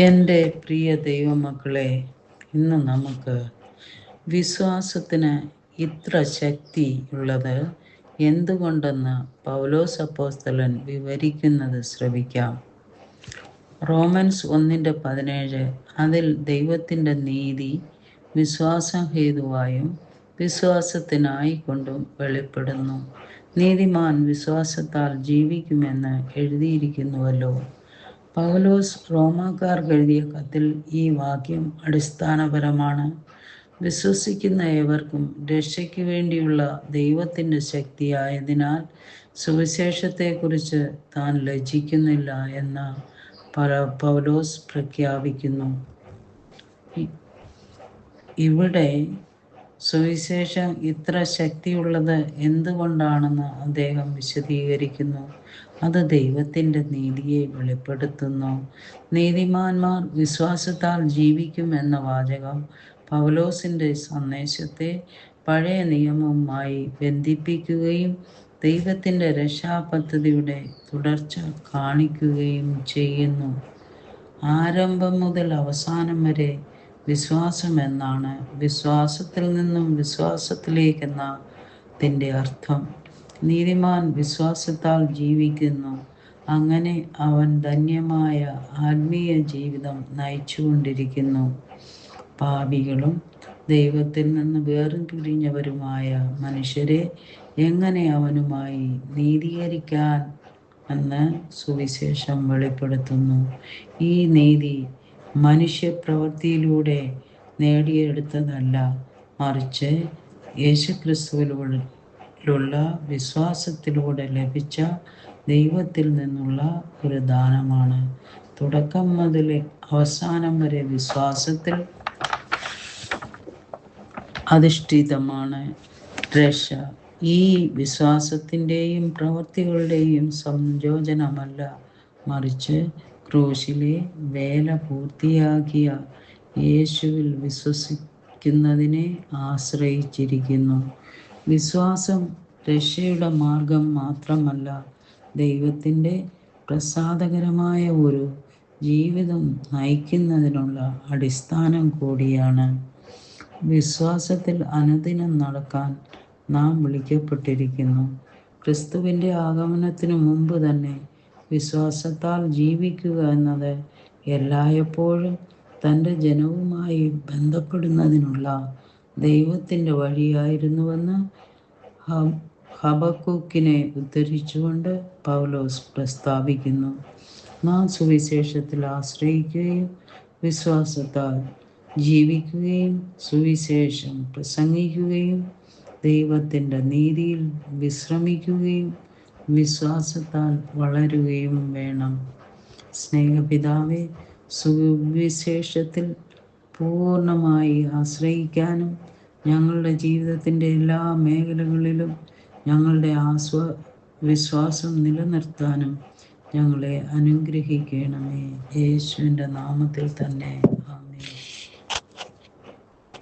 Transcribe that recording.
എൻ്റെ പ്രിയ ദൈവമക്കളെ, ഇന്ന് നമുക്ക് വിശ്വാസത്തിന് ഇത്ര ശക്തി ഉള്ളത് എന്തുകൊണ്ടെന്ന് പൗലോസ് അപ്പോസ്തലൻ വിവരിക്കുന്നത് ശ്രവിക്കാം. റോമൻസ് 1:17 അതിൽ ദൈവത്തിൻ്റെ നീതി വിശ്വാസം ഹേതുവായും വിശ്വാസത്തിനായിക്കൊണ്ടും വെളിപ്പെടുന്നു. നീതിമാൻ വിശ്വാസത്താൽ ജീവിക്കുമെന്ന് എഴുതിയിരിക്കുന്നുവല്ലോ. പൗലോസ് റോമാക്കാർക്ക് എഴുതിയ കത്തിൽ ഈ വാക്യം അടിസ്ഥാനപരമാണ്. വിശ്വസിക്കുന്ന ഏവർക്കും രക്ഷയ്ക്ക് വേണ്ടിയുള്ള ദൈവത്തിൻ്റെ ശക്തിയായതിനാൽ സുവിശേഷത്തെക്കുറിച്ച് താൻ ലജ്ജിക്കുന്നില്ല എന്ന് പൗലോസ് പ്രഖ്യാപിക്കുന്നു. ഇവിടെ സുവിശേഷം ഇത്ര ശക്തിയുള്ളത് എന്തുകൊണ്ടാണെന്ന് അദ്ദേഹം വിശദീകരിക്കുന്നു. അത് ദൈവത്തിൻ്റെ നീതിയെ വെളിപ്പെടുത്തുന്നു. നീതിമാന്മാർ വിശ്വാസത്താൽ ജീവിക്കും എന്ന വാചകം പൗലോസിൻ്റെ സന്ദേശത്തെ പഴയ നിയമവുമായി ബന്ധിപ്പിക്കുകയും ദൈവത്തിൻ്റെ രക്ഷാപദ്ധതിയുടെ തുടർച്ച കാണിക്കുകയും ചെയ്യുന്നു. ആരംഭം മുതൽ അവസാനം വരെ വിശ്വാസം എന്നാണ് വിശ്വാസത്തിൽ നിന്നും വിശ്വാസത്തിലേക്കെന്നതിൻ്റെ അർത്ഥം. നീതിമാൻ വിശ്വാസത്താൽ ജീവിക്കുന്നു. അങ്ങനെ അവൻ ധന്യമായ ആത്മീയ ജീവിതം നയിച്ചുകൊണ്ടിരിക്കുന്നു. പാപികളും ദൈവത്തിൽ നിന്ന് വേർപിരിഞ്ഞവരുമായ മനുഷ്യരെ എങ്ങനെ അവനുമായി നീതീകരിക്കാൻ എന്ന് സുവിശേഷം വെളിപ്പെടുത്തുന്നു. ഈ നീതി മനുഷ്യപ്രവൃത്തിയിലൂടെ നേടിയെടുത്തതല്ല, മറിച്ച് യേശുക്രിസ്തുവിലുള്ള വിശ്വാസത്തിലൂടെ ലഭിച്ച ദൈവത്തിൽ നിന്നുള്ള ഒരു ദാനമാണ്. തുടക്കം മുതൽ അവസാനം വരെ വിശ്വാസത്തിൽ അധിഷ്ഠിതമാണ് രക്ഷ. ഈ വിശ്വാസത്തിൻ്റെയും പ്രവൃത്തികളുടെയും സംയോജനമല്ല, മറിച്ച് ക്രൂശിലെ വേല പൂർത്തിയാക്കിയ യേശുവിൽ വിശ്വസിക്കുന്നതിനെ ആശ്രയിച്ചിരിക്കുന്നു. വിശ്വാസം രക്ഷയുടെ മാർഗം മാത്രമല്ല, ദൈവത്തിൻ്റെ പ്രസാദകരമായ ഒരു ജീവിതം നയിക്കുന്നതിനുള്ള അടിസ്ഥാനം കൂടിയാണ്. വിശ്വാസത്തിൽ അനുദിനം നടക്കാൻ നാം വിളിക്കപ്പെട്ടിരിക്കുന്നു. ക്രിസ്തുവിൻ്റെ ആഗമനത്തിനു മുമ്പ് തന്നെ വിശ്വാസത്താൽ ജീവിക്കുക എന്നത് എല്ലായ്പ്പോഴും തൻ്റെ ജനവുമായി ബന്ധപ്പെടുന്നതിനുള്ള ദൈവത്തിൻ്റെ വഴിയായിരുന്നുവെന്ന് ഹബക്കൂക്കിനെ ഉദ്ധരിച്ചുകൊണ്ട് പൗലോസ് പ്രസ്താവിക്കുന്നു. നാം സുവിശേഷത്തിൽ ആശ്രയിക്കുകയും വിശ്വാസത്താൽ ജീവിക്കുകയും സുവിശേഷം പ്രസംഗിക്കുകയും ദൈവത്തിൻ്റെ നീതിയിൽ വിശ്രമിക്കുകയും വിശ്വാസത്താൽ വളരുകയും വേണം. സ്നേഹപിതാവേ, സുവിശേഷത്തിൽ പൂർണ്ണമായി ആശ്രയിക്കാനും ഞങ്ങളുടെ ജീവിതത്തിൻ്റെ എല്ലാ മേഖലകളിലും ഞങ്ങളുടെ വിശ്വാസം നിലനിർത്താനും ഞങ്ങളെ അനുഗ്രഹിക്കണമേ. യേശുവിൻ്റെ നാമത്തിൽ തന്നെ.